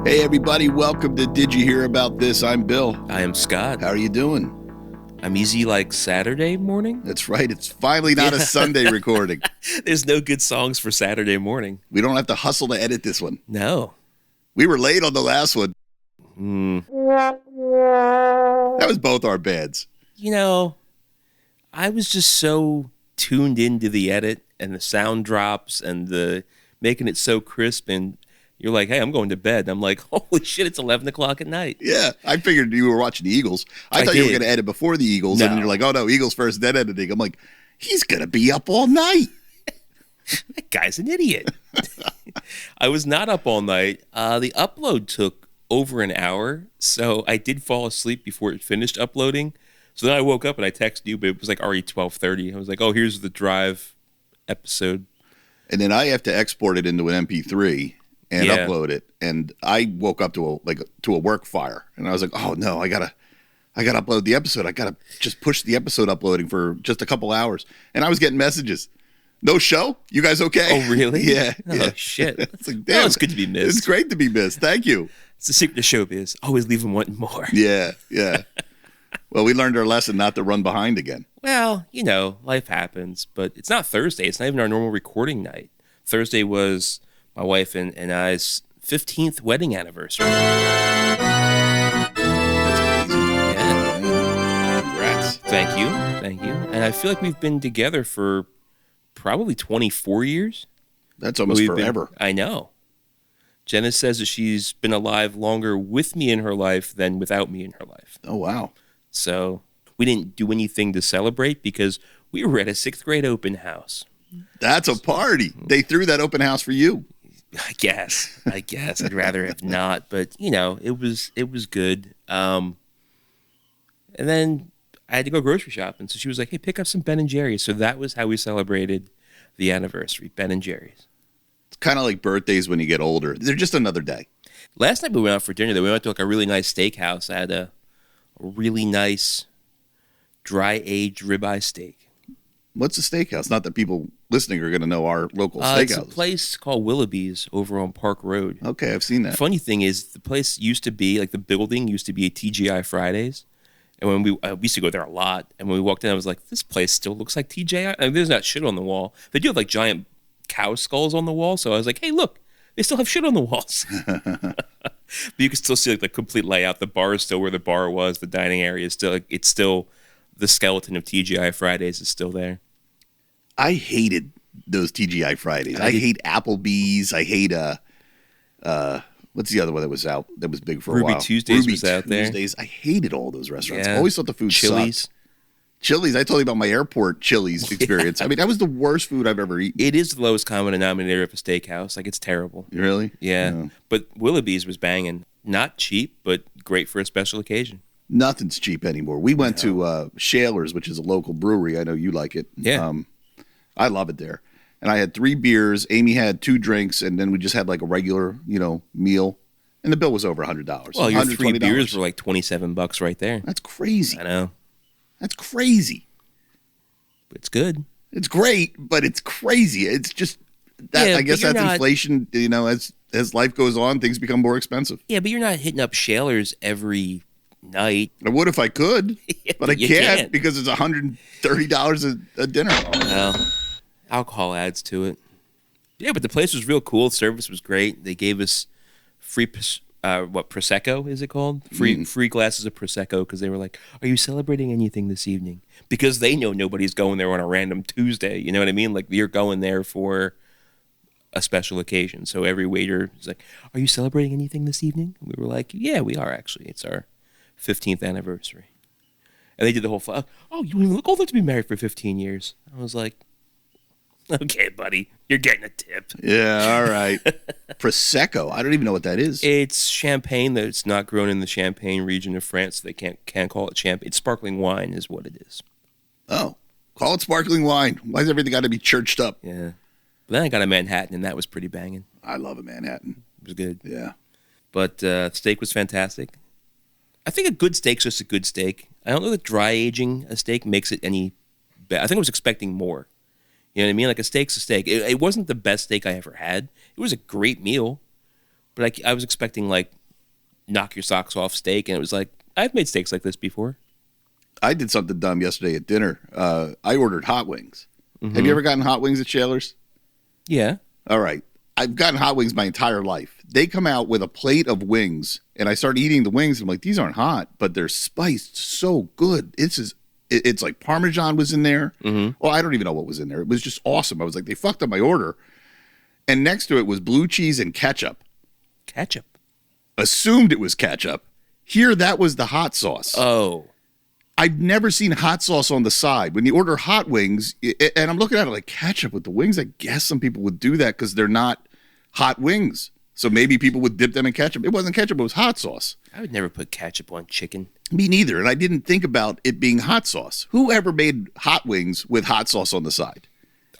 Hey everybody, welcome to Did You Hear About This? I'm Bill. I am Scott. How are you doing? I'm easy like Saturday morning. That's right, it's finally not a Sunday recording. There's no good songs for Saturday morning. We don't have to hustle to edit this one. No. We were late on the last one. That was both our bads. You know, I was just so tuned into the edit and the sound drops and the making it so crisp, and you're like, hey, I'm going to bed. And I'm like, holy shit, it's 11 o'clock at night. Yeah, I figured you were watching the Eagles. I thought you were going to edit before the Eagles, and then you're like, oh no, Eagles first, then editing. I'm like, he's going to be up all night. That guy's an idiot. I was not up all night. The upload took over an hour, so I did fall asleep before it finished uploading. So then I woke up and I texted you, but it was like already 12:30. I was like, oh, here's the drive episode. And then I have to export it into an MP3 and upload it. And I woke up to a work fire, and I was like, oh no, I gotta upload the episode. I gotta just push the episode uploading for just a couple hours. And I I was getting messages. No show? You guys okay? Oh, really? Yeah. Oh, shit. It's like, damn, it's good to be missed. It's great to be missed. Thank you. It's the secret of showbiz. Always leave them wanting more. Yeah. Well, we learned our lesson not to run behind again. Well, you know, life happens, but it's not Thursday. It's not even our normal recording night. Thursday was my wife and I's 15th wedding anniversary. That's amazing. Yeah. Congrats. Thank you. And I feel like we've been together for probably 24 years. That's almost forever. I know. Jenna says that she's been alive longer with me in her life than without me in her life. Oh, wow. So we didn't do anything to celebrate because we were at a 6th grade open house. That's a party. They threw that open house for you. I guess. I'd rather have not, but you know, it was good. And then I had to go grocery shopping, so she was like, "Hey, pick up some Ben and Jerry's." So that was how we celebrated the anniversary, Ben and Jerry's. It's kind of like birthdays when you get older. They're just another day. Last night we went out for dinner. Though we went to like a really nice steakhouse. I had a really nice dry aged ribeye steak. What's a steakhouse? Not that people listening are going to know our local steakhouse. It's a place called Willoughby's over on Park Road. Okay, I've seen that. Funny thing is, the place used to be, like the building used to be a TGI Fridays. And when we used to go there a lot. And when we walked in, I was like, this place still looks like TGI. I mean, there's not shit on the wall. They do have like giant cow skulls on the wall. So I was like, hey, look, they still have shit on the walls. But you can still see like the complete layout. The bar is still where the bar was. The dining area is still, it's still, the skeleton of TGI Fridays is still there. I hated those TGI Fridays. I hate Applebee's. I hate what's the other one that was out that was big for a while? Ruby Tuesdays was out there. I hated all those restaurants. Yeah. I always thought the food sucked. Chili's. I told you about my airport Chili's experience. I mean, that was the worst food I've ever eaten. It is the lowest common denominator of a steakhouse. Like, it's terrible. Really? Yeah. No. But Willoughby's was banging. Not cheap, but great for a special occasion. Nothing's cheap anymore. We went to Shaler's, which is a local brewery. I know you like it. Yeah. I love it there. And I had 3 beers. Amy had 2 drinks, and then we just had like a regular, meal. And the bill was over $100. Well, your 3 beers were like $27 right there. That's crazy. I know. That's crazy. But it's good. It's great, but it's crazy. It's just that. Yeah, I guess that's inflation. As life goes on, things become more expensive. Yeah, but you're not hitting up Shaler's every night. I would if I could, Yeah, but I can't because it's $130 a dinner. Well, alcohol adds to it. Yeah, but the place was real cool. The service was great. They gave us free, Prosecco is it called? Free glasses of Prosecco because they were like, are you celebrating anything this evening? Because they know nobody's going there on a random Tuesday. You know what I mean? Like, you're going there for a special occasion. So every waiter is like, are you celebrating anything this evening? And we were like, yeah, we are actually. It's our 15th anniversary. And they did the whole, oh, you look older to be married for 15 years. I was like, okay, buddy, you're getting a tip. Yeah, all right. Prosecco. I don't even know what that is. It's champagne that's not grown in the Champagne region of France. So they can't call it champagne. It's sparkling wine is what it is. Oh, call it sparkling wine. Why's everything got to be churched up? Yeah. But then I got a Manhattan, and that was pretty banging. I love a Manhattan. It was good. Yeah. But steak was fantastic. I think a good steak's just a good steak. I don't know that dry aging a steak makes it any better. I think I was expecting more. You know what I mean? Like, a steak's a steak. It wasn't the best steak I ever had. It was a great meal, but I was expecting like knock your socks off steak, and it was like, I've made steaks like this before. I did something dumb yesterday at dinner. I ordered hot wings. Have you ever gotten hot wings at Shaler's? Yeah. All right. I've gotten hot wings my entire life. They come out with a plate of wings, and I start eating the wings. And I'm like, these aren't hot, but they're spiced so good. It's like Parmesan was in there. Well, I don't even know what was in there. It was just awesome. I was like, they fucked up my order. And next to it was blue cheese and ketchup. Ketchup. Assumed it was ketchup. Here, that was the hot sauce. Oh. I've never seen hot sauce on the side. When you order hot wings, and I'm looking at it like ketchup with the wings, I guess some people would do that because they're not hot wings. So maybe people would dip them in ketchup. It wasn't ketchup, it was hot sauce. I would never put ketchup on chicken. Me neither. And I didn't think about it being hot sauce. Who ever made hot wings with hot sauce on the side?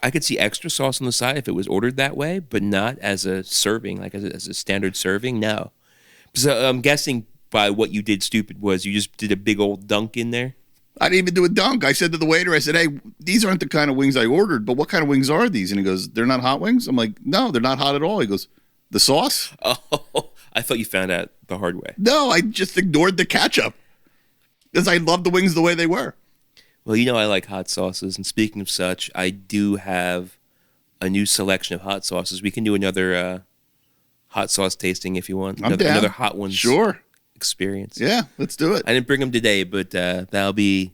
I could see extra sauce on the side if it was ordered that way, but not as a serving, like as a standard serving. No. So I'm guessing by what you did stupid was you just did a big old dunk in there. I didn't even do a dunk. I said to the waiter, I said, hey, these aren't the kind of wings I ordered, but what kind of wings are these? And he goes, they're not hot wings? I'm like, no, they're not hot at all. He goes, the sauce? Oh, I thought you found out the hard way. No, I just ignored the ketchup because I loved the wings the way they were. Well, you know I like hot sauces, and speaking of such, I do have a new selection of hot sauces. We can do another hot sauce tasting if you want. I'm down. Another hot ones. Sure. Experience. Yeah, let's do it. I didn't bring them today, but that'll be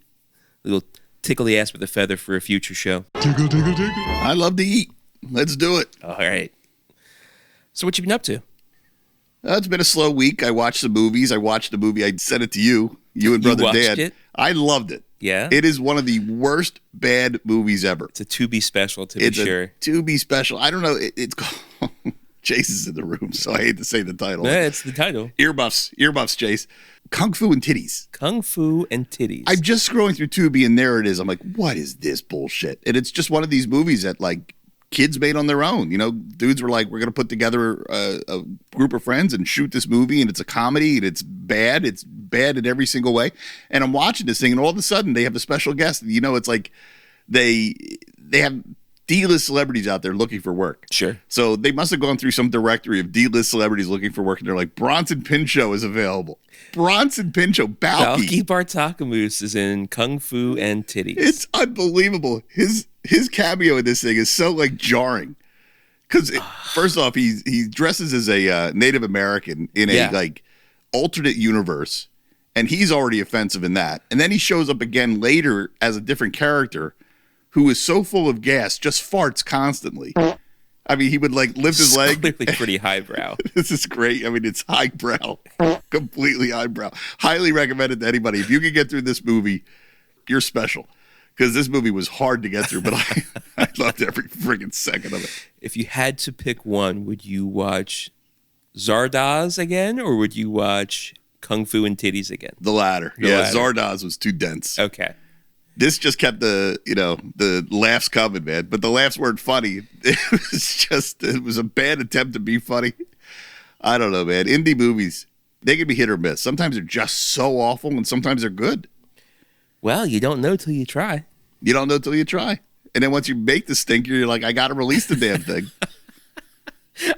a little tickle the ass with a feather for a future show. Tickle, tickle, tickle. I love to eat. Let's do it. All right. So what you been up to? It's been a slow week. I watched the movies. I watched the movie. I sent it to you and Brother Dan. It? I loved it. Yeah? It is one of the worst bad movies ever. It's a to be special, to be sure. It's a to be special. I don't know. It's called... Chase is in the room, so I hate to say the title. Yeah, it's the title. Earmuffs, Chase. Kung Fu and Titties. Kung Fu and Titties. I'm just scrolling through Tubi, and there it is. I'm like, what is this bullshit? And it's just one of these movies that, like, kids made on their own. You know, dudes were like, we're going to put together a group of friends and shoot this movie, and it's a comedy, and it's bad. It's bad in every single way. And I'm watching this thing, and all of a sudden, they have a special guest. You know, it's like they have D-list celebrities out there looking for work. Sure. So they must have gone through some directory of D-list celebrities looking for work, and they're like, Bronson Pinchot is available. Bronson Pinchot, Balky Bartakamoose is in Kung Fu and Titties. It's unbelievable. His cameo in this thing is so, like, jarring. Because, first off, he dresses as a Native American in a, like, alternate universe, and he's already offensive in that. And then he shows up again later as a different character who is so full of gas, just farts constantly. I mean, he would like lift his leg. Clearly pretty highbrow. This is great. I mean, it's highbrow, completely highbrow. Highly recommended to anybody. If you can get through this movie, you're special. Because this movie was hard to get through, but I loved every friggin' second of it. If you had to pick one, would you watch Zardoz again, or would you watch Kung Fu and Titties again? The latter. The latter. Zardoz was too dense. Okay. This just kept the laughs coming, man. But the laughs weren't funny. It was a bad attempt to be funny. I don't know, man. Indie movies, they can be hit or miss. Sometimes they're just so awful, and sometimes they're good. Well, you don't know till you try. You don't know till you try. And then once you make the stinker, you're like, I got to release the damn thing.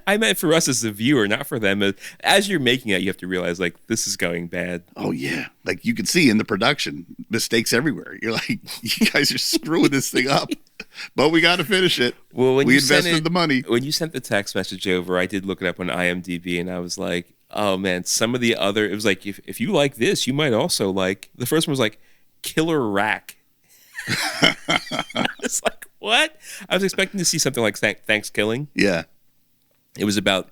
I meant for us as the viewer, not for them. As you're making it, you have to realize, like, this is going bad. Oh, yeah. Like, you can see in the production, mistakes everywhere. You're like, you guys are screwing this thing up. But we got to finish it. Well, when we you invested the money. When you sent the text message over, I did look it up on IMDb, and I was like, oh, man, some of the other... It was like, if you like this, you might also like... The first one was like, Killer Rack. It's like, what? I was expecting to see something like Thanksgiving. Yeah. It was about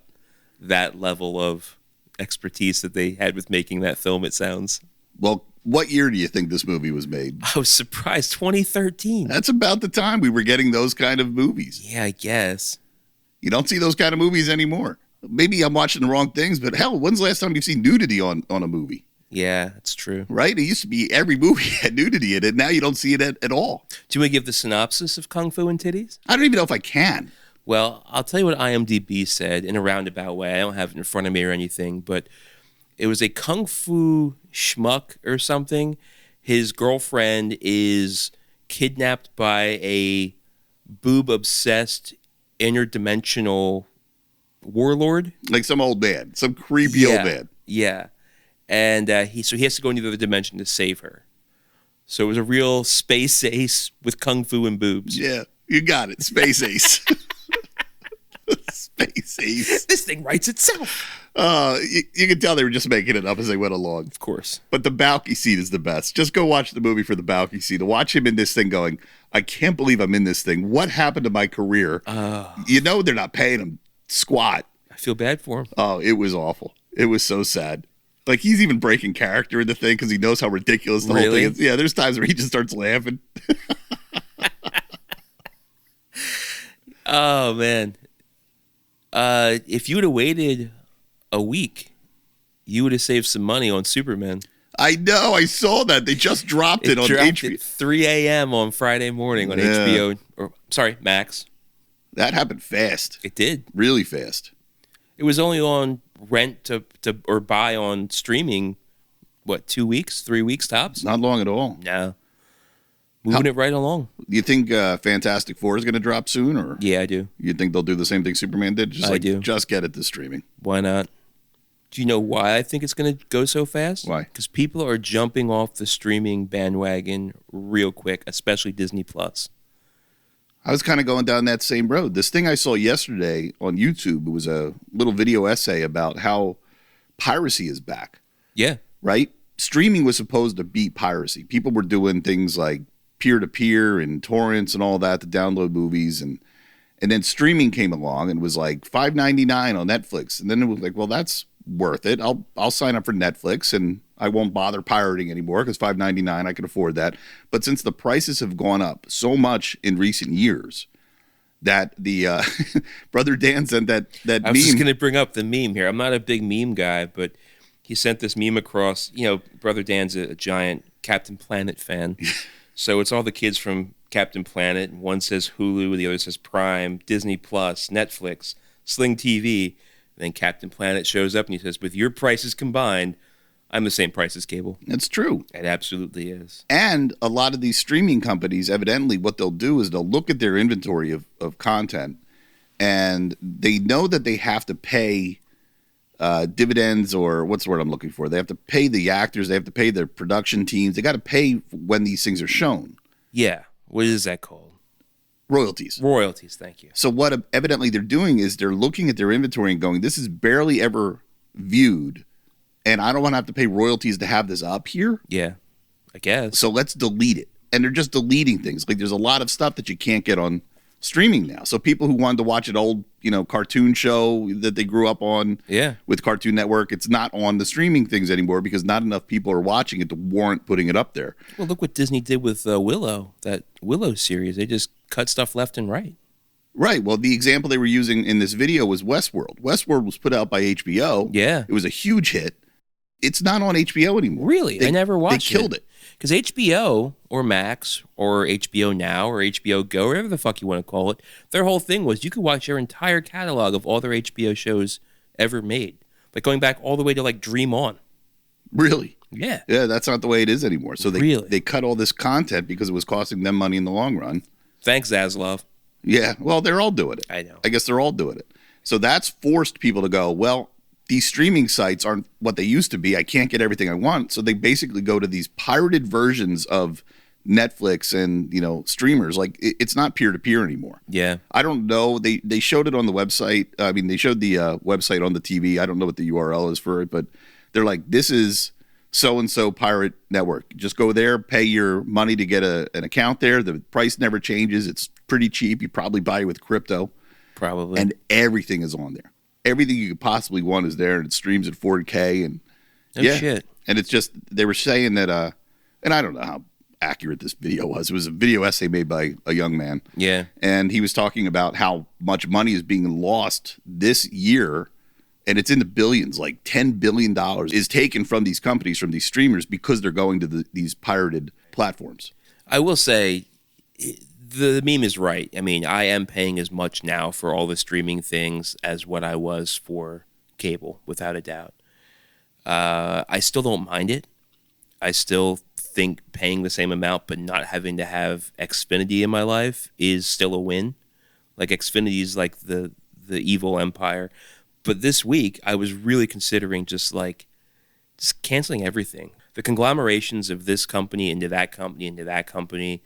that level of expertise that they had with making that film, it sounds. Well, what year do you think this movie was made? I was surprised. 2013. That's about the time we were getting those kind of movies. Yeah, I guess. You don't see those kind of movies anymore. Maybe I'm watching the wrong things, but hell, when's the last time you've seen nudity on a movie? Yeah, that's true. Right? It used to be every movie had nudity in it. Now you don't see it at all. Do you want to give the synopsis of Kung Fu and Titties? I don't even know if I can. Well, I'll tell you what IMDb said in a roundabout way. I don't have it in front of me or anything, but it was a kung fu schmuck or something. His girlfriend is kidnapped by a boob-obsessed interdimensional warlord. Like some old man, some creepy old man. Yeah. and he has to go into the other dimension to save her. So it was a real space ace with kung fu and boobs. Yeah, you got it. Space ace. Space ace. This thing writes itself. You can tell they were just making it up as they went along. Of course. But the balcony scene is the best. Just go watch the movie for the balcony scene. To watch him in this thing going, I can't believe I'm in this thing. What happened to my career? You know they're not paying him squat. I feel bad for him. Oh, it was awful. It was so sad. Like, he's even breaking character in the thing because he knows how ridiculous the whole thing is. Yeah, there's times where he just starts laughing. Oh, man. If you would have waited a week, you would have saved some money on Superman. I know. I saw that. They just dropped it on HBO. At 3 a.m. on Friday morning on HBO. Max. That happened fast. It did. Really fast. It was only on rent to or buy on streaming, 2 weeks, 3 weeks tops? Not long at all. No. Moving it right along. You think Fantastic Four is going to drop soon? Or yeah, I do. You think they'll do the same thing Superman did? I do. Just get it to streaming. Why not? Do you know why I think it's going to go so fast? Why? Because people are jumping off the streaming bandwagon real quick, especially Disney Plus. I was kind of going down that same road. This thing I saw yesterday on YouTube, it was a little video essay about how piracy is back. Yeah. Right? Streaming was supposed to beat piracy. People were doing things like peer-to-peer and torrents and all that to download movies. And then streaming came along and was like $5.99 on Netflix. And then it was like, well, that's worth it. I'll sign up for Netflix and I won't bother pirating anymore because $5.99, I can afford that. But since the prices have gone up so much in recent years that the Brother Dan sent that meme. I was just going to bring up the meme here. I'm not a big meme guy, but he sent this meme across. You know, Brother Dan's a giant Captain Planet fan. So it's all the kids from Captain Planet. One says Hulu, the other says Prime, Disney Plus, Netflix, Sling TV. And then Captain Planet shows up and he says, with your prices combined, I'm the same price as cable. That's true. It absolutely is. And a lot of these streaming companies, evidently, what they'll do is they'll look at their inventory of content, and they know that they have to pay dividends, or what's the word I'm looking for? They have to pay the actors. They have to pay their production teams. They got to pay when these things are shown. Yeah. What is that called? Royalties. Royalties, thank you. So what evidently they're doing is they're looking at their inventory and going, this is barely ever viewed, and I don't want to have to pay royalties to have this up here. Yeah, I guess. So let's delete it. And they're just deleting things. Like, there's a lot of stuff that you can't get on streaming now. So people who wanted to watch an old, cartoon show that they grew up on with Cartoon Network, it's not on the streaming things anymore because not enough people are watching it to warrant putting it up there. Well, look what Disney did with Willow, that Willow series. They just cut stuff left and right. Right. Well, the example they were using in this video was Westworld. Westworld was put out by HBO. Yeah. It was a huge hit. It's not on HBO anymore. Really? I never watched it. They killed it. Because HBO or Max or HBO Now or HBO Go, whatever the fuck you want to call it, their whole thing was you could watch their entire catalog of all their HBO shows ever made. Like going back all the way to like Dream On. Really? Yeah. Yeah, that's not the way it is anymore. So they cut all this content because it was costing them money in the long run. Thanks, Zaslav. Yeah, well, they're all doing it. I know. I guess they're all doing it. So that's forced people to go, well, these streaming sites aren't what they used to be. I can't get everything I want. So they basically go to these pirated versions of Netflix and, streamers. Like, it's not peer-to-peer anymore. Yeah. I don't know. They showed it on the website. I mean, they showed the website on the TV. I don't know what the URL is for it, but they're like, this is so-and-so pirate network. Just go there, pay your money to get an account there. The price never changes. It's pretty cheap. You probably buy it with crypto. Probably. And everything is on there. Everything you could possibly want is there, and it streams at 4K. And shit. And it's just, they were saying that, and I don't know how accurate this video was. It was a video essay made by a young man. Yeah. And he was talking about how much money is being lost this year, and it's in the billions, like $10 billion is taken from these companies, from these streamers, because they're going to these pirated platforms. I will say, the meme is right. I mean, I am paying as much now for all the streaming things as what I was for cable, without a doubt. I still don't mind it. I still think paying the same amount but not having to have Xfinity in my life is still a win. Like, Xfinity is like the evil empire. But this week, I was really considering just like Just canceling everything. The conglomerations of this company into that company into that company.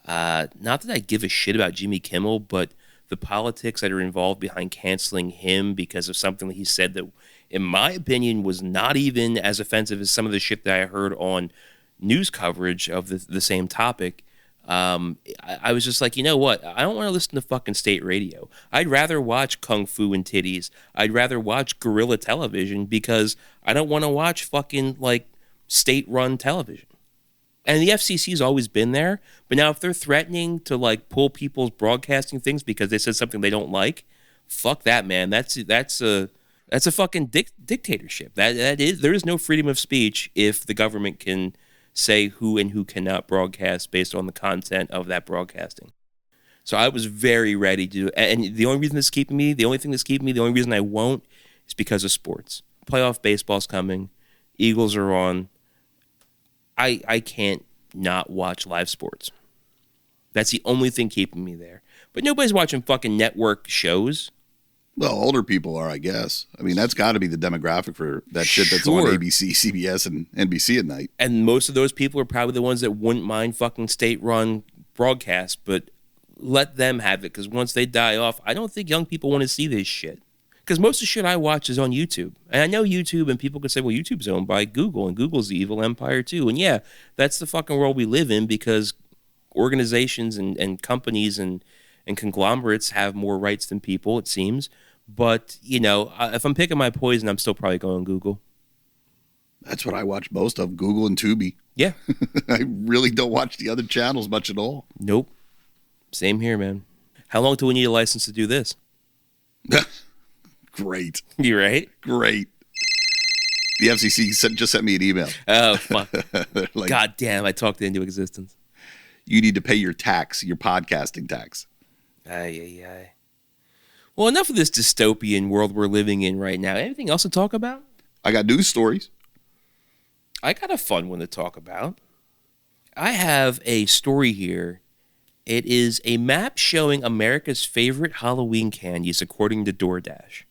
Not that I give a shit about Jimmy Kimmel, but the politics that are involved behind canceling him because of something that he said that, in my opinion, was not even as offensive as some of the shit that I heard on news coverage of the same topic. I was just like, you know what? I don't want to listen to fucking state radio. I'd rather watch Kung Fu and Titties. I'd rather watch guerrilla television because I don't want to watch fucking like state-run television. And the FCC's always been there, but now if they're threatening to like pull people's broadcasting things because they said something they don't like, fuck that, man. That's a fucking dictatorship. That is, there is no freedom of speech if the government can say who and who cannot broadcast based on the content of that broadcasting. So I was very ready to, and the only reason that's keeping me, the only reason I won't is because of sports. Playoff baseball's coming. Eagles are on. I can't not watch live sports. That's the only thing keeping me there. But nobody's watching fucking network shows. Well, older people are, I guess. I mean, that's got to be the demographic for that shit that's on ABC, CBS, and NBC at night. And most of those people are probably the ones that wouldn't mind fucking state-run broadcasts, but let them have it, because once they die off, I don't think young people want to see this shit. Because most of the shit I watch is on YouTube. And I know YouTube, and people could say, well, YouTube's owned by Google, and Google's the evil empire too. And yeah, that's the fucking world we live in, because organizations and companies and conglomerates have more rights than people, it seems. But, you know, if I'm picking my poison, I'm still probably going Google. That's what I watch most of, Google and Tubi. Yeah. I really don't watch the other channels much at all. Nope. Same here, man. How long do we need a license to do this? Great. You right? Great. The FCC just sent me an email. Oh, fuck. Like, God damn, I talked it into existence. You need to pay your tax, your podcasting tax. Aye. Well, enough of this dystopian world we're living in right now. Anything else to talk about? I got news stories. I got a fun one to talk about. I have a story here. It is a map showing America's favorite Halloween candies according to DoorDash.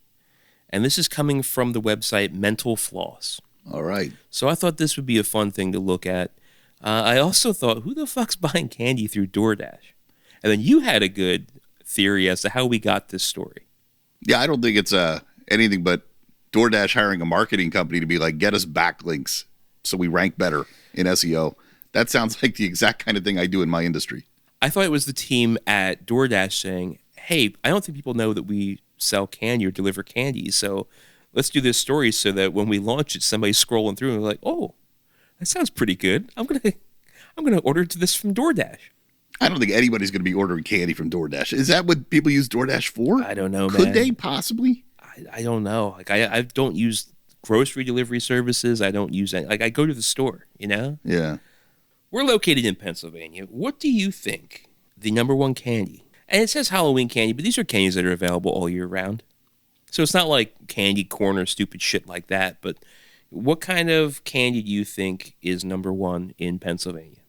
And this is coming from the website Mental Floss. All right. So I thought this would be a fun thing to look at. I also thought, who the fuck's buying candy through DoorDash? And then you had a good theory as to how we got this story. Yeah, I don't think it's anything but DoorDash hiring a marketing company to be like, get us backlinks so we rank better in SEO. That sounds like the exact kind of thing I do in my industry. I thought it was the team at DoorDash saying, hey, I don't think people know that we sell candy or deliver candy, so let's do this story so that when we launch it, somebody's scrolling through and they're like, oh, that sounds pretty good. I'm gonna order this from DoorDash. I don't think anybody's going to be ordering candy from DoorDash. Is that what people use DoorDash for? I don't know, Could man. they possibly? I don't know. Like I don't use grocery delivery services. I don't use any. Like I go to the store, you know? Yeah. We're located in Pennsylvania. What do you think the number one candy? And it says Halloween candy, but these are candies that are available all year round. So it's not like candy corn or stupid shit like that. But what kind of candy do you think is number one in Pennsylvania?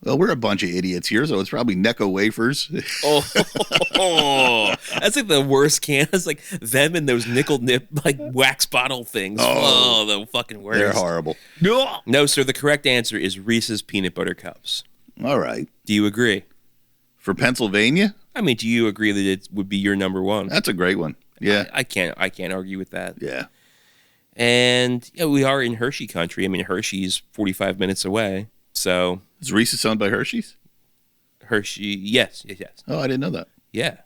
Well, we're a bunch of idiots here, so it's probably Necco wafers. Oh, that's like the worst can. It's like them and those nickel nip like wax bottle things. Oh, the fucking worst. They're horrible. No, sir. The correct answer is Reese's Peanut Butter Cups. All right. Do you agree? For Pennsylvania? I mean, do you agree that it would be your number one? That's a great one. Yeah. I can't argue with that. Yeah. And yeah, we are in Hershey country. I mean, Hershey's 45 minutes away. So is Reese's owned by Hershey's? Hershey, yes. Oh, I didn't know that. Yeah.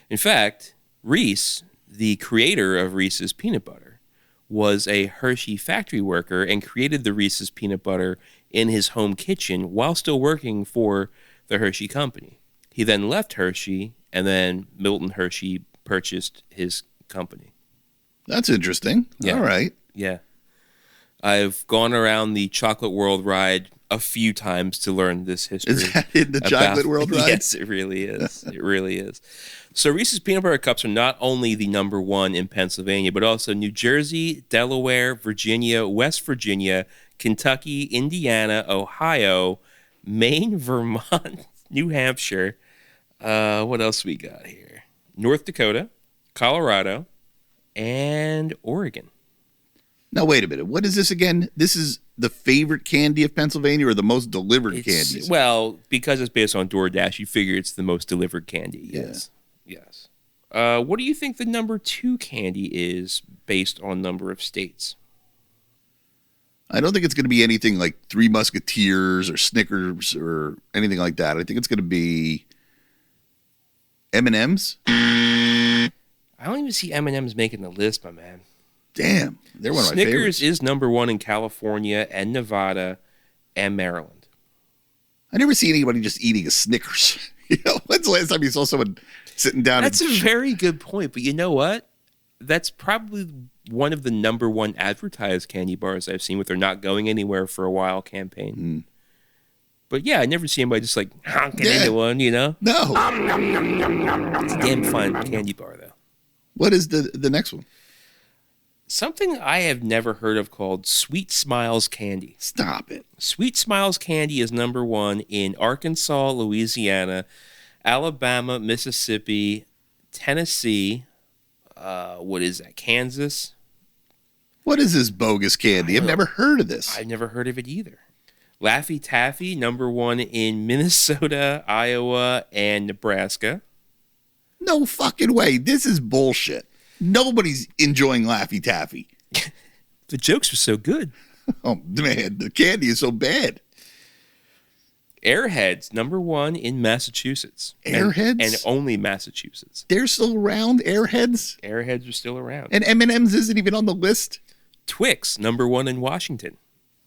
In fact, Reese, the creator of Reese's Peanut Butter, was a Hershey factory worker and created the Reese's Peanut Butter in his home kitchen while still working for the Hershey company. He then left Hershey, and then Milton Hershey purchased his company. That's interesting. Yeah. All right. Yeah. I've gone around the Chocolate World ride a few times to learn this history. Is that in the Chocolate World ride? Yes, it really is. It really is. So Reese's Peanut Butter Cups are not only the number one in Pennsylvania, but also New Jersey, Delaware, Virginia, West Virginia, Kentucky, Indiana, Ohio, Maine, Vermont, New Hampshire. What else we got here? North Dakota, Colorado, and Oregon. Now, wait a minute. What is this again? This is the favorite candy of Pennsylvania or the most delivered candies? Well, because it's based on DoorDash, you figure it's the most delivered candy. Yes. Yeah. Yes. What do you think the number 2 candy is based on number of states? I don't think it's going to be anything like Three Musketeers or Snickers or anything like that. I think it's going to be M&M's. I don't even see M&M's making the list, my man. Damn, they're one of my favorites. Snickers is number 1 in California and Nevada and Maryland. I never see anybody just eating a Snickers. When's the last time you saw someone sitting down? That's a very good point, but you know what? That's probably one of the number 1 advertised candy bars I've seen with their not going anywhere for a while campaign. But yeah, I never see anybody just like honking into one, No. It's a damn fine candy bar, though. What is the next one? Something I have never heard of called Sweet Smiles Candy. Stop it. Sweet Smiles Candy is number 1 in Arkansas, Louisiana, Alabama, Mississippi, Tennessee. What is that? Kansas. What is this bogus candy? I've never heard of this. I've never heard of it either. Laffy Taffy, number 1 in Minnesota, Iowa, and Nebraska. No fucking way. This is bullshit. Nobody's enjoying Laffy Taffy. The jokes were so good. Oh, man, the candy is so bad. Airheads, number 1 in Massachusetts. Airheads? And only Massachusetts. They're still around, Airheads? Airheads are still around. And M&M's isn't even on the list? Twix, number 1 in Washington.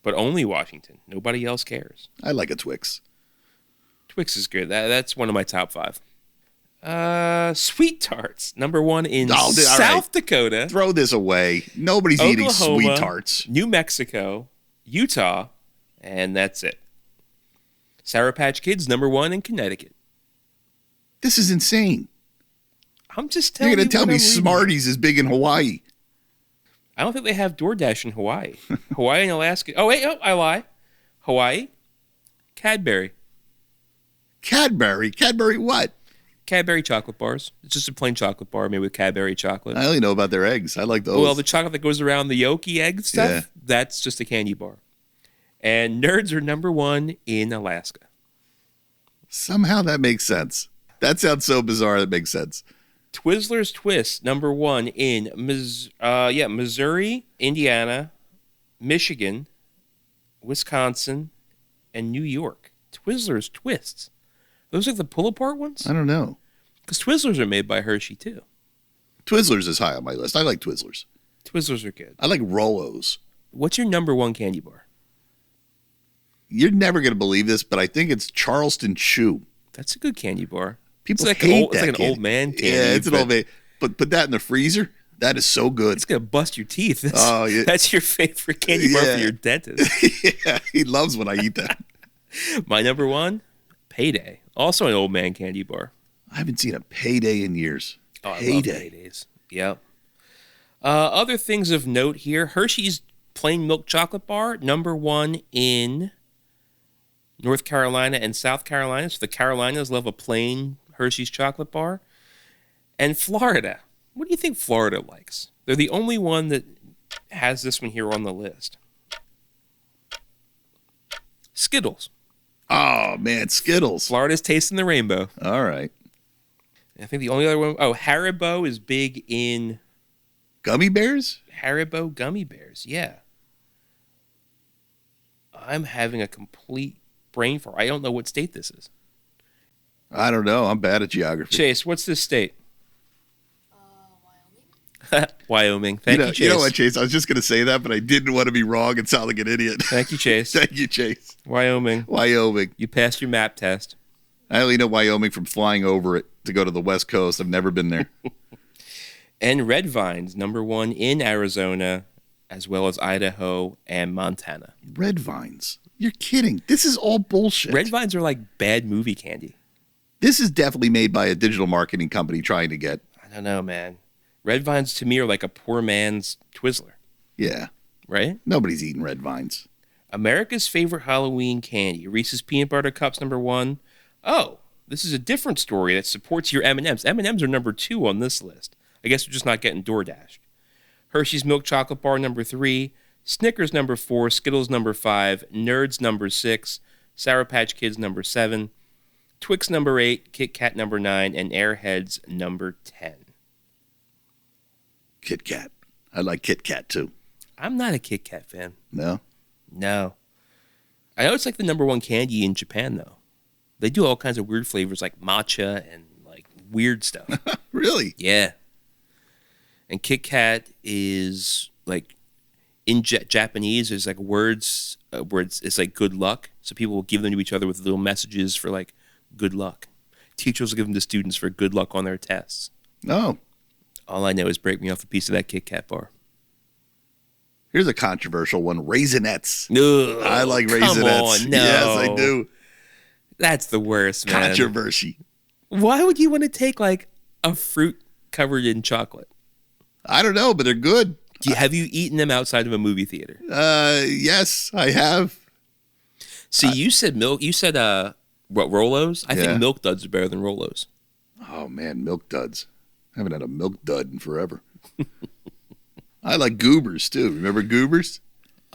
But only Washington. Nobody else cares. I like a Twix. Twix is good. That's one of my top 5. Sweet Tarts, number 1 in South Dakota. Throw this away. Nobody's Oklahoma, eating Sweet Tarts. New Mexico, Utah, and that's it. Sour Patch Kids, number 1 in Connecticut. This is insane. I'm just telling you. You're going to tell me Smarties is big in Hawaii. I don't think they have DoorDash in Hawaii. Hawaii and Alaska. Oh, wait, I lie. Hawaii, Cadbury. Cadbury? Cadbury what? Cadbury chocolate bars. It's just a plain chocolate bar made with Cadbury chocolate. I only know about their eggs. I like those. Well, the chocolate that goes around the yolky egg stuff, that's just a candy bar. And Nerds are number 1 in Alaska. Somehow that makes sense. That sounds so bizarre that makes sense. Twizzlers Twist, number 1 in Missouri, Indiana, Michigan, Wisconsin, and New York. Twizzlers Twists. Those are the pull-apart ones? I don't know. Because Twizzlers are made by Hershey, too. Twizzlers is high on my list. I like Twizzlers. Twizzlers are good. I like Rolos. What's your number 1 candy bar? You're never going to believe this, but I think it's Charleston Chew. That's a good candy bar. People it's like hate it's like an old man candy. Yeah, it's an old man. But put that in the freezer. That is so good. It's going to bust your teeth. Yeah. That's your favorite candy bar for your dentist. Yeah, he loves when I eat that. My number 1, Payday. Also an old man candy bar. I haven't seen a Payday in years. Oh, I love Paydays. Yep. Other things of note here. Hershey's plain milk chocolate bar, number 1 in North Carolina and South Carolina. So the Carolinas love a plain Hershey's chocolate bar. And Florida. What do you think Florida likes? They're the only one that has this one here on the list. Skittles. Oh, man, Skittles. Florida's tasting the rainbow. All right. I think the only other one... Oh, Haribo is big in... Gummy bears? Haribo gummy bears, yeah. I'm having a complete brain fart. I don't know what state this is. I don't know. I'm bad at geography. Chase, what's this state? Wyoming. Wyoming. Thank you, Chase. You know what, Chase? I was just going to say that, but I didn't want to be wrong and sound like an idiot. Thank you, Chase. Thank you, Chase. Wyoming. Wyoming. You passed your map test. I only know Wyoming from flying over it to go to the West Coast. I've never been there. And Red Vines, number 1 in Arizona, as well as Idaho and Montana. Red Vines? You're kidding. This is all bullshit. Red Vines are like bad movie candy. This is definitely made by a digital marketing company trying to get... I don't know, man. Red Vines to me are like a poor man's Twizzler. Yeah. Right? Nobody's eating Red Vines. America's favorite Halloween candy. Reese's Peanut Butter Cups, number 1. Oh, this is a different story that supports your M&Ms. M&Ms are number 2 on this list. I guess we're just not getting DoorDashed. Hershey's Milk Chocolate Bar number 3, Snickers number 4, Skittles number 5, Nerds number 6, Sour Patch Kids number 7, Twix number 8, Kit Kat number 9, and Airheads number 10. Kit Kat. I like Kit Kat too. I'm not a Kit Kat fan. No? No. I know it's like the number 1 candy in Japan, though. They do all kinds of weird flavors like matcha and like weird stuff. Really? Yeah. And Kit Kat is like in Japanese. There's like words where it's like good luck. So people will give them to each other with little messages for like good luck. Teachers will give them to students for good luck on their tests. No. All I know is break me off a piece of that Kit Kat bar. Here's a controversial one. Raisinets. Ugh, I like Raisinets. Come on, no. Yes, I do. That's the worst, man. Controversy. Why would you want to take like a fruit covered in chocolate? I don't know, but they're good. Have you eaten them outside of a movie theater? Yes, I have. See, you said milk. You said what, Rolos? I think Milk Duds are better than Rolos. Oh man, Milk Duds. I haven't had a Milk Dud in forever. I like Goobers too. Remember Goobers?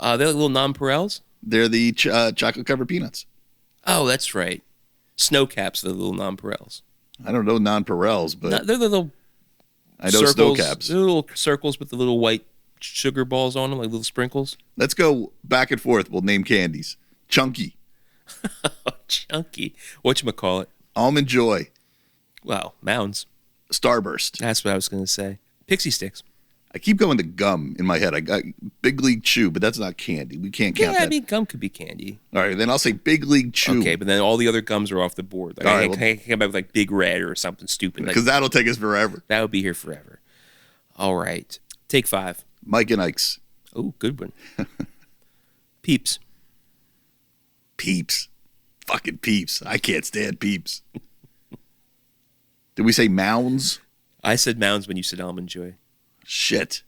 They're like little nonpareils. They're the chocolate covered peanuts. Oh, that's right. Snow Caps are the little nonpareils. I don't know nonpareils, but They're the little. I know circles, Snow Caps. They're little circles with the little white sugar balls on them, like little sprinkles. Let's go back and forth. We'll name candies. Chunky. Chunky. Whatchamacallit? Almond Joy. Wow, Mounds. Starburst. That's what I was going to say. Pixie Sticks. I keep going to gum in my head. I got Big League Chew, but that's not candy. We can't count that. I mean, gum could be candy. All right, then I'll say Big League Chew. Okay, but then all the other gums are off the board. Like, All I right, can't come back with like Big Red or something stupid. Because that'll take us forever. That would be here forever. All right. Take 5. Mike and Ike's. Oh, good one. Peeps. Peeps. Fucking Peeps. I can't stand Peeps. Did we say Mounds? I said Mounds when you said Almond Joy. Shit.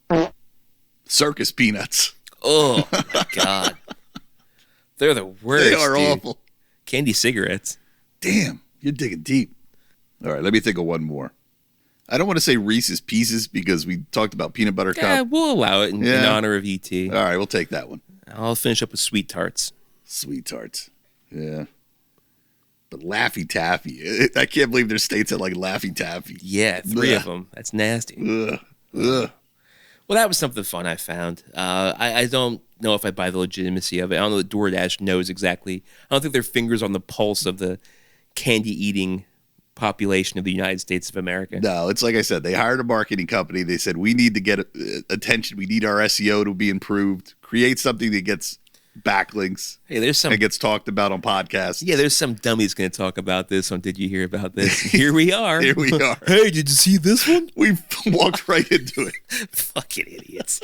Circus Peanuts. Oh, my God. They're the worst. They are dude. awful. Candy cigarettes. Damn, you're digging deep. All right, let me think of one more. I don't want to say Reese's Pieces because we talked about peanut butter Yeah, cup. we'll allow it in honor of E.T. All right, we'll take that one. I'll finish up with Sweet Tarts. Sweet Tarts. Yeah. But Laffy Taffy. I can't believe there's states that like Laffy Taffy. Yeah, 3 of them. That's nasty. Ugh. Ugh. Well, that was something fun I found. I don't know if I buy the legitimacy of it. I don't know that DoorDash knows exactly. I don't think their fingers on the pulse of the candy-eating population of the United States of America. No, it's like I said. They hired a marketing company. They said, we need to get attention. We need our SEO to be improved. Create something that gets backlinks. Hey, there's some. And gets talked about on podcasts. Yeah, there's some dummies going to talk about this on Did You Hear About This? Here we are. Here we are. Hey, did you see this one? We walked right into it. Fucking idiots.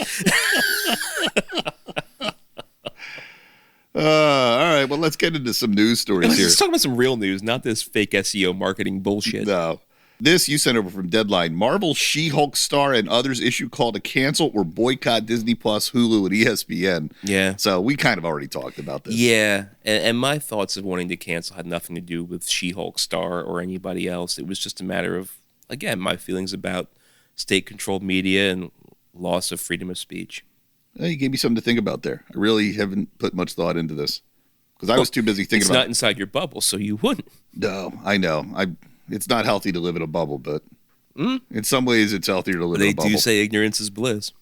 All right, well, let's get into some news stories here. Let's talk about some real news, not this fake SEO marketing bullshit. No. This you sent over from Deadline. Marvel She-Hulk star and others issue call to cancel or boycott Disney Plus, Hulu, and ESPN. Yeah. So we kind of already talked about this. Yeah, and my thoughts of wanting to cancel had nothing to do with She-Hulk star or anybody else. It was just a matter of, again, my feelings about state-controlled media and loss of freedom of speech. Well, you gave me something to think about there. I really haven't put much thought into this because I was too busy thinking about it. It's not inside your bubble, so you wouldn't. No, I know. It's not healthy to live in a bubble, but in some ways it's healthier to live in a bubble. They do say ignorance is bliss.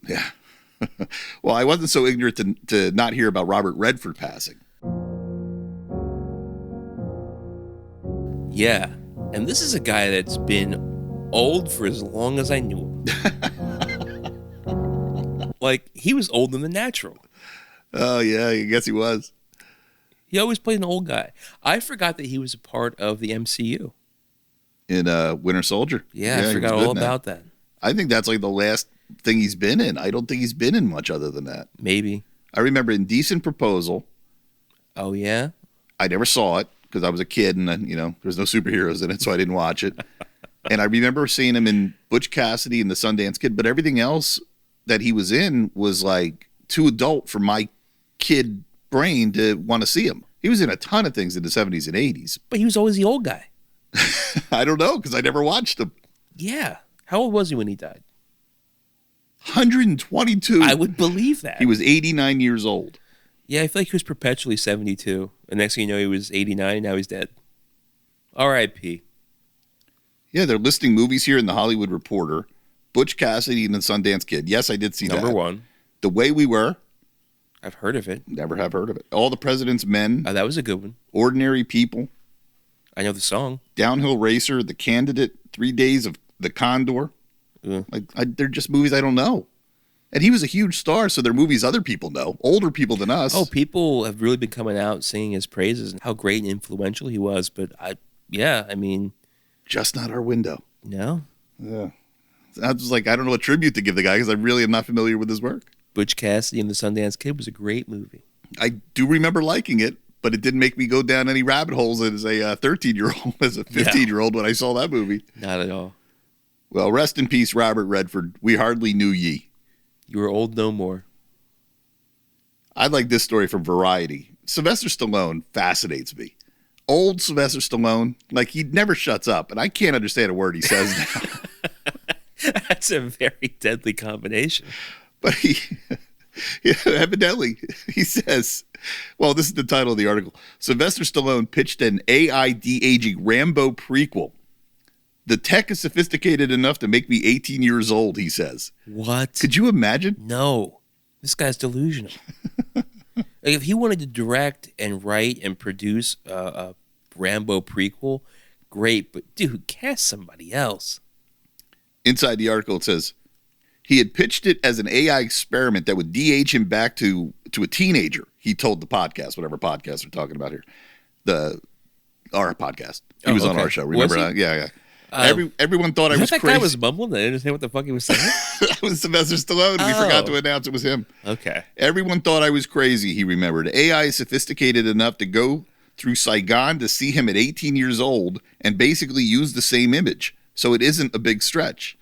Yeah. Well, I wasn't so ignorant to not hear about Robert Redford passing. Yeah, and this is a guy that's been old for as long as I knew him. Like, he was older than natural. Oh, yeah, I guess he was. He always played an old guy. I forgot that he was a part of the MCU. In Winter Soldier. Yeah, I forgot all about that. I think that's like the last thing he's been in. I don't think he's been in much other than that. Maybe. I remember Indecent Proposal. Oh, yeah? I never saw it because I was a kid and, there's no superheroes in it, so I didn't watch it. And I remember seeing him in Butch Cassidy and the Sundance Kid, but everything else that he was in was like too adult for my kid brain to want to see him. He was in a ton of things in the 70s and 80s. But he was always the old guy. I don't know because I never watched him. Yeah. How old was he when he died? 122. I would believe that. He was 89 years old. Yeah, I feel like he was perpetually 72. The next thing you know, he was 89. Now he's dead. R.I.P. Yeah, they're listing movies here in the Hollywood Reporter. Butch Cassidy and the Sundance Kid. Yes, I did see that. Number one. The Way We Were. I've heard of it. Never have heard of it. All the President's Men. That was a good one. Ordinary People. I know the song. Downhill Racer. The Candidate. 3 Days of the Condor. They're just movies I don't know. And he was a huge star, so they're movies other people know. Older people than us. Oh, people have really been coming out singing his praises and how great and influential he was. But I mean, just not our window. No. Yeah. I was like, I don't know what tribute to give the guy because I really am not familiar with his work. Butch Cassidy and the Sundance Kid was a great movie. I do remember liking it, but it didn't make me go down any rabbit holes as a 13-year-old, as a 15-year-old when I saw that movie. Not at all. Well, rest in peace, Robert Redford. We hardly knew ye. You were old no more. I like this story from Variety. Sylvester Stallone fascinates me. Old Sylvester Stallone, like he never shuts up, and I can't understand a word he says now. That's a very deadly combination. But evidently, he says, well, this is the title of the article. Sylvester Stallone pitched an AI de-aging Rambo prequel. The tech is sophisticated enough to make me 18 years old, he says. What? Could you imagine? No. This guy's delusional. Like, if he wanted to direct and write and produce a Rambo prequel, great. But, dude, cast somebody else. Inside the article, it says, he had pitched it as an AI experiment that would de-age him back to a teenager. He told the podcast, whatever podcast we're talking about here. Our podcast. He was on our show. Remember? Yeah. Everyone thought I was crazy. That guy was mumbling. I didn't understand what the fuck he was saying. That was Sylvester Stallone. We forgot to announce it was him. Okay. Everyone thought I was crazy, he remembered. AI is sophisticated enough to go through Saigon to see him at 18 years old and basically use the same image. So it isn't a big stretch.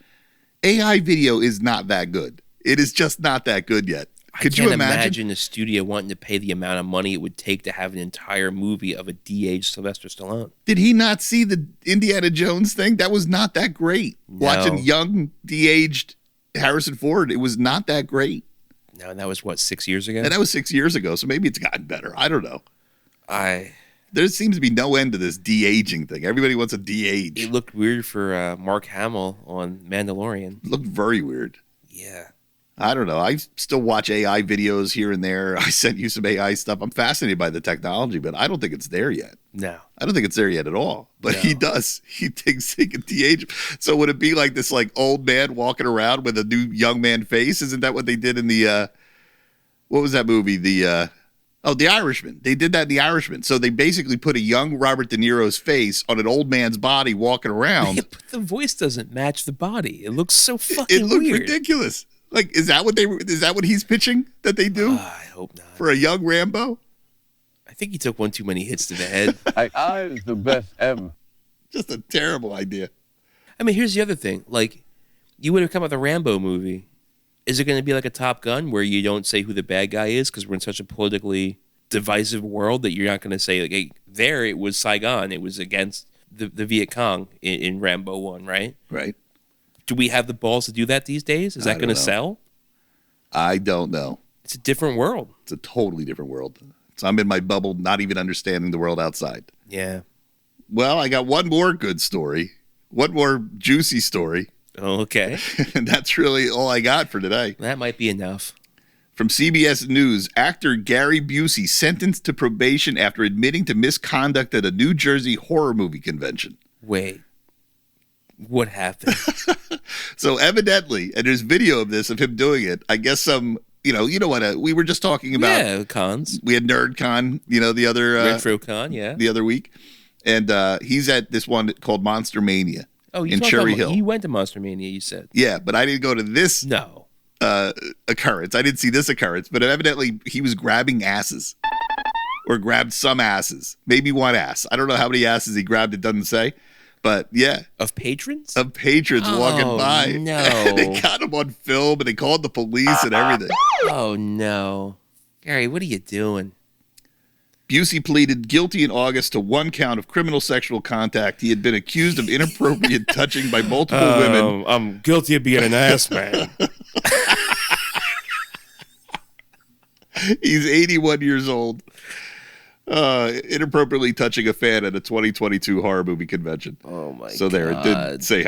AI video is not that good. It is just not that good yet. Could you imagine a studio wanting to pay the amount of money it would take to have an entire movie of a de-aged Sylvester Stallone? Did he not see the Indiana Jones thing? That was not that great. No. Watching young, de-aged Harrison Ford, it was not that great. No, and that was, what, 6 years ago? And that was 6 years ago, so maybe it's gotten better. I don't know. There seems to be no end to this de-aging thing. Everybody wants a de-age. It looked weird for Mark Hamill on Mandalorian. It looked very weird. Yeah. I don't know. I still watch AI videos here and there. I sent you some AI stuff. I'm fascinated by the technology, but I don't think it's there yet. No. I don't think it's there yet at all. But he does. He thinks he can de-age. So would it be like this like old man walking around with a new young man face? Isn't that what they did in the what was that movie? The Irishman. They did that in The Irishman. So they basically put a young Robert De Niro's face on an old man's body walking around. Yeah, but the voice doesn't match the body. It looks so fucking weird. It looked weird. ridiculous. Like, is that what he's pitching that they do? I hope not. For a young Rambo? I think he took one too many hits to the head. I is the best ever. Just a terrible idea. I mean, here's the other thing. Like, you would have come out with a Rambo movie. Is it going to be like a Top Gun where you don't say who the bad guy is because we're in such a politically divisive world that you're not going to say, like, hey, there it was Saigon. It was against the Viet Cong in Rambo 1, right? Right. Do we have the balls to do that these days? Is that going to sell? I don't know. It's a different world. It's a totally different world. So I'm in my bubble, not even understanding the world outside. Yeah. Well, I got one more good story. One more juicy story. Okay. And that's really all I got for today. That might be enough. From CBS News, actor Gary Busey sentenced to probation after admitting to misconduct at a New Jersey horror movie convention. Wait. What happened? So evidently, and there's video of this, of him doing it, I guess some, you know what, we were just talking about. Yeah, cons. We had NerdCon, the other. RetroCon, yeah. The other week. And he's at this one called Monster Mania in Cherry Hill. You went to Monster Mania, you said. Yeah, but I didn't go to this occurrence. I didn't see this occurrence, but evidently he was grabbing asses. Or grabbed some asses. Maybe one ass. I don't know how many asses he grabbed, it doesn't say. But yeah. Of patrons? Of patrons walking by. No. And they got him on film and they called the police and everything. Oh no. Gary, what are you doing? Busey pleaded guilty in August to 1 count of criminal sexual contact. He had been accused of inappropriate touching by multiple women. I'm guilty of being an ass man. He's 81 years old. Inappropriately touching a fan at a 2022 horror movie convention. Oh my god. So there, it did say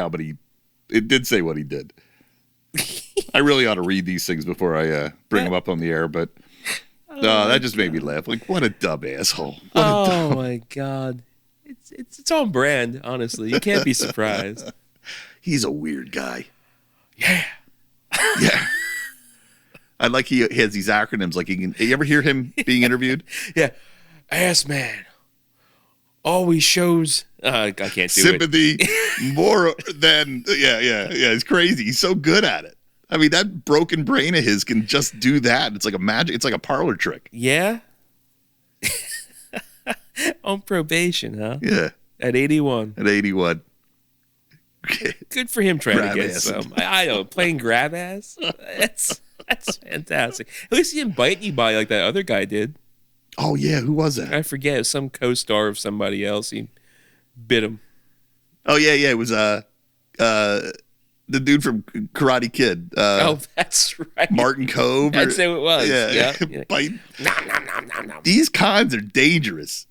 it did say what he did. I really ought to read these things before I bring them up on the air, but that just made me laugh. Like, what a dumb asshole. Oh my god. It's on brand, honestly. You can't be surprised. He's a weird guy. Yeah. Yeah. I like he has these acronyms. Like you ever hear him being interviewed? Yeah. Ass man. Always shows I can't do sympathy more than it's crazy. He's so good at it. I mean, that broken brain of his can just do that. It's like it's like a parlor trick. Yeah. On probation, huh? Yeah. At 81. At 81. Good for him trying Grab to get ass. some. I know, playing grab ass. That's fantastic. At least he didn't bite you by like that other guy did. Oh yeah, who was that? I forget. It was some co-star of somebody else. He bit him. Oh yeah, it was the dude from Karate Kid. That's right. Martin Cove. That's who it was. Yeah. Bite. Nom. These cons are dangerous.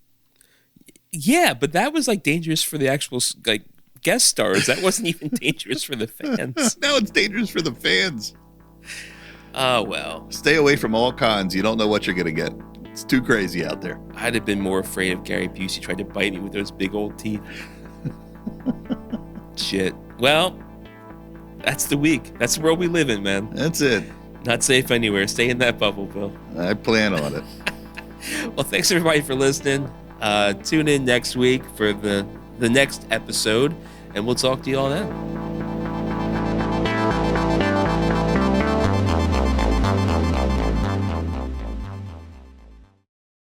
Yeah, but that was like dangerous for the actual like guest stars. That wasn't even dangerous for the fans. No, it's dangerous for the fans. Oh well. Stay away from all cons. You don't know what you're gonna get. It's too crazy out there. I'd have been more afraid if Gary Busey tried to bite me with those big old teeth. Shit. Well, that's the week. That's the world we live in, man. That's it. Not safe anywhere. Stay in that bubble, Bill. I plan on it. Well, thanks everybody for listening. Tune in next week for the next episode, and we'll talk to you all then.